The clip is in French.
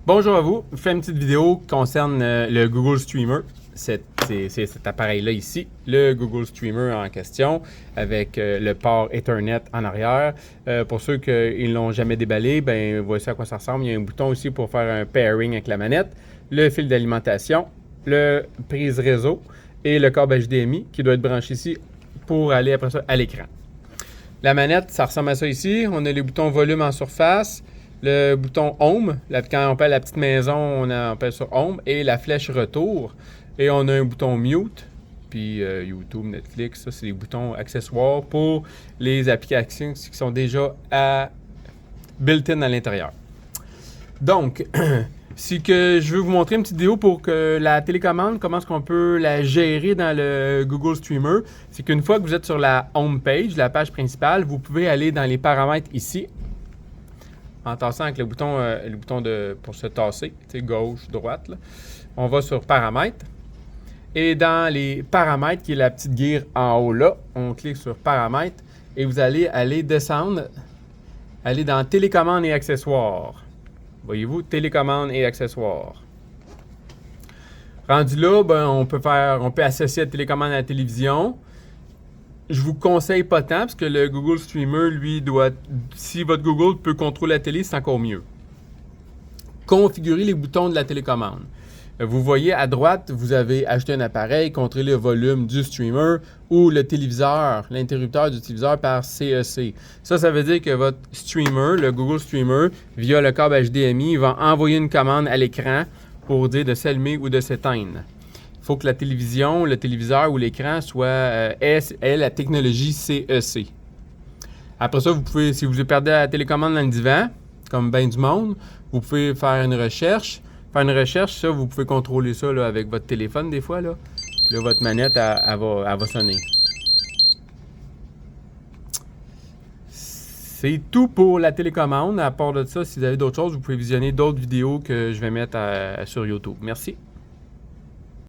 Bonjour à vous. Je fais une petite vidéo qui concerne le Google Streamer. C'est cet appareil-là ici, le Google Streamer en question, avec le port Ethernet en arrière. Pour ceux qui ne l'ont jamais déballé, ben voici à quoi ça ressemble. Il y a un bouton aussi pour faire un pairing avec la manette, le fil d'alimentation, le prise réseau et le câble HDMI qui doit être branché ici pour aller après ça à l'écran. La manette, ça ressemble à ça ici. On a les boutons volume en surface, le bouton Home, quand on pèle la petite maison, on pèle sur Home, et la flèche retour. Et on a un bouton Mute, puis YouTube, Netflix, ça c'est les boutons accessoires pour les applications qui sont déjà built-in à l'intérieur. Donc, c'est que je veux vous montrer une petite vidéo pour que la télécommande, comment est-ce qu'on peut la gérer dans le Google Streamer. C'est qu'une fois que vous êtes sur la home page, la page principale, vous pouvez aller dans les paramètres ici, en tassant avec le bouton pour se tasser, gauche, droite. Là. On va sur paramètres. Et dans les paramètres, qui est la petite gear en haut là, on clique sur paramètres et vous allez aller descendre, aller dans télécommande et accessoires. Voyez-vous, télécommande et accessoires. Rendu là, ben, on peut associer la télécommande à la télévision. Je vous conseille pas tant parce que le Google Streamer, lui, si votre Google peut contrôler la télé, c'est encore mieux. Configurer les boutons de la télécommande. Vous voyez à droite, vous avez ajouté un appareil, contrôler le volume du streamer ou le téléviseur, l'interrupteur du téléviseur par CEC. Ça veut dire que votre streamer, le Google Streamer, via le câble HDMI, va envoyer une commande à l'écran pour dire de s'allumer ou de s'éteindre. Il faut que la télévision, le téléviseur ou l'écran ait la technologie CEC. Après ça, vous pouvez, si vous perdez la télécommande dans le divan, comme bien du monde, vous pouvez faire une recherche. Ça, vous pouvez contrôler ça là, avec votre téléphone des fois. Là, là votre manette, elle va sonner. C'est tout pour la télécommande. À part de ça, si vous avez d'autres choses, vous pouvez visionner d'autres vidéos que je vais mettre sur YouTube. Merci.